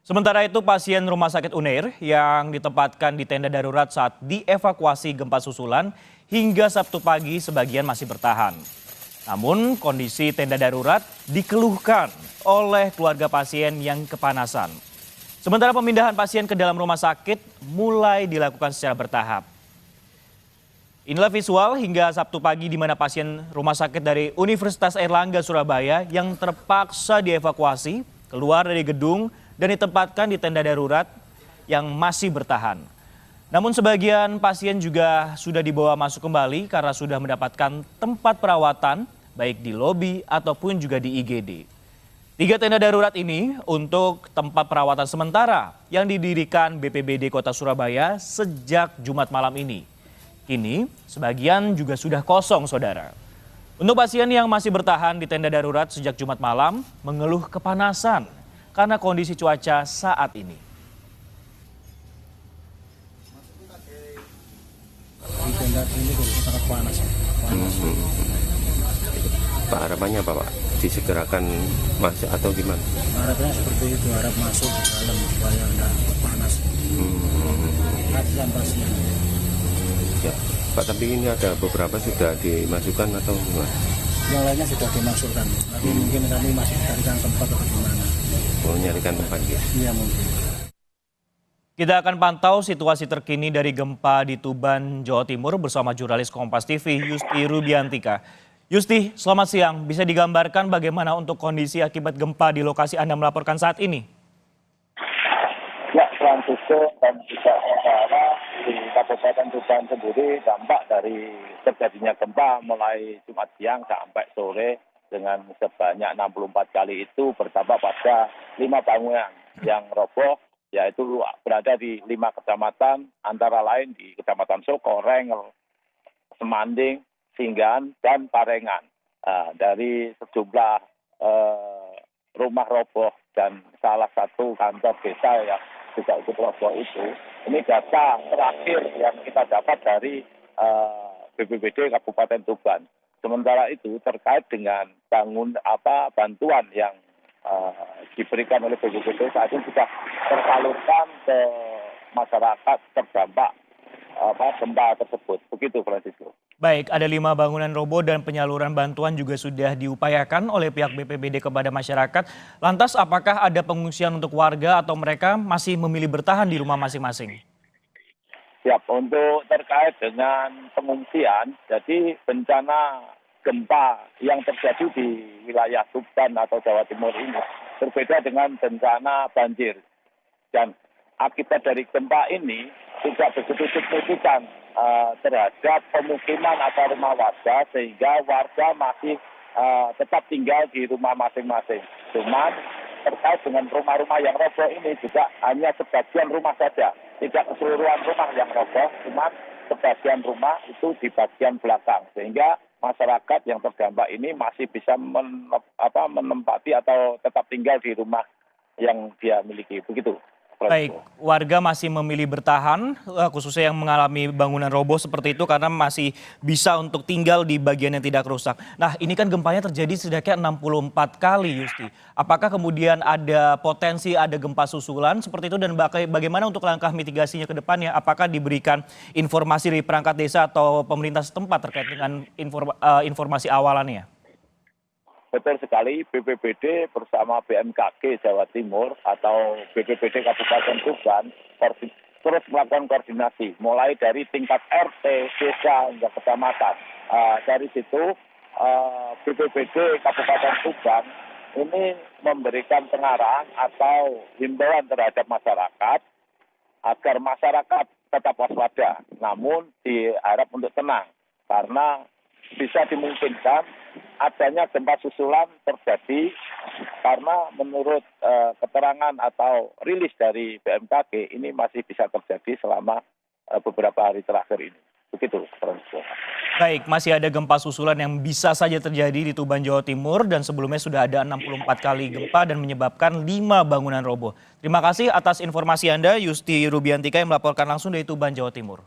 Sementara itu pasien Rumah Sakit Unair yang ditempatkan di tenda darurat saat dievakuasi gempa susulan hingga Sabtu pagi sebagian masih bertahan. Namun kondisi tenda darurat dikeluhkan oleh keluarga pasien yang kepanasan. Sementara pemindahan pasien ke dalam rumah sakit mulai dilakukan secara bertahap. Inilah visual hingga Sabtu pagi di mana pasien rumah sakit dari Universitas Airlangga Surabaya yang terpaksa dievakuasi keluar dari gedung dan ditempatkan di tenda darurat yang masih bertahan. Namun sebagian pasien juga sudah dibawa masuk kembali karena sudah mendapatkan tempat perawatan baik di lobi ataupun juga di IGD. 3 tenda darurat ini untuk tempat perawatan sementara yang didirikan BPBD Kota Surabaya sejak Jumat malam ini. Kini sebagian juga sudah kosong, saudara. Untuk pasien yang masih bertahan di tenda darurat sejak Jumat malam mengeluh kepanasan karena kondisi cuaca saat ini. Di tenda ini sangat panas. Pak, harapannya apa, Pak? Disegerakan masuk atau gimana? Harapannya seperti itu, harap masuk ke dalam supaya tidak panas. Kasihan pasien. Ya, Pak, tapi ini ada beberapa sudah dimasukkan atau gimana? Yang lainnya sudah dimasukkan, tapi mungkin kami masih carikan tempat atau gimana. Mau nyarikan tempat ya? Iya mungkin. Kita akan pantau situasi terkini dari gempa di Tuban, Jawa Timur bersama jurnalis Kompas TV Yusti Rubiantika. Yusti, selamat siang. Bisa digambarkan bagaimana untuk kondisi akibat gempa di lokasi Anda melaporkan saat ini? Ya, Francisco dan juga saudara di Kabupaten Tuban sendiri dampak dari terjadinya gempa mulai Jumat siang sampai sore dengan sebanyak 64 kali itu berdampak pada 5 bangunan yang roboh, yaitu berada di 5 kecamatan, antara lain di Kecamatan Soko, Rengel, Semanding, Singgahan, dan Parengan. Dari sejumlah rumah roboh dan salah satu kantor desa yang juga ikut roboh itu, ini data terakhir yang kita dapat dari BPBD Kabupaten Tuban. Sementara itu terkait dengan bantuan yang diberikan oleh BPBD saat ini sudah tersalurkan ke masyarakat terdampak gempa tersebut. Begitu, Francisco. Baik, ada 5 bangunan roboh dan penyaluran bantuan juga sudah diupayakan oleh pihak BPBD kepada masyarakat. Lantas apakah ada pengungsian untuk warga atau mereka masih memilih bertahan di rumah masing-masing? Siap, untuk terkait dengan pengungsian, jadi bencana gempa yang terjadi di wilayah Tuban atau Jawa Timur ini berbeda dengan bencana banjir. Dan akibat dari gempa ini tidak begitu signifikan terhadap pemukiman atau rumah warga, sehingga warga masih tetap tinggal di rumah masing-masing. Cuman terkait dengan rumah-rumah yang roboh ini juga hanya sebagian rumah saja, tidak keseluruhan rumah yang roboh, cuman sebagian rumah itu di bagian belakang, sehingga masyarakat yang terdampak ini masih bisa menempati atau tetap tinggal di rumah yang dia miliki. Begitu. Baik, warga masih memilih bertahan, khususnya yang mengalami bangunan roboh seperti itu karena masih bisa untuk tinggal di bagian yang tidak rusak. Nah, ini kan gempanya terjadi setidaknya 64 kali, Yusti. Apakah kemudian ada potensi ada gempa susulan seperti itu dan bagaimana untuk langkah mitigasinya ke depannya? Apakah diberikan informasi dari perangkat desa atau pemerintah setempat terkait dengan informasi awalannya? Betul sekali, BPBD bersama BMKG Jawa Timur atau BPBD Kabupaten Tuban terus melakukan koordinasi, mulai dari tingkat RT, desa, hingga kecamatan. Dari situ BPBD Kabupaten Tuban ini memberikan pengarahan atau himbauan terhadap masyarakat agar masyarakat tetap waspada, namun diharap untuk tenang karena bisa dimungkinkan adanya gempa susulan terjadi karena menurut keterangan atau rilis dari BMKG ini masih bisa terjadi selama beberapa hari terakhir ini. Begitu, Francisco. Baik, masih ada gempa susulan yang bisa saja terjadi di Tuban, Jawa Timur dan sebelumnya sudah ada 64 kali gempa dan menyebabkan 5 bangunan roboh. Terima kasih atas informasi Anda, Yusti Rubiantika yang melaporkan langsung dari Tuban, Jawa Timur.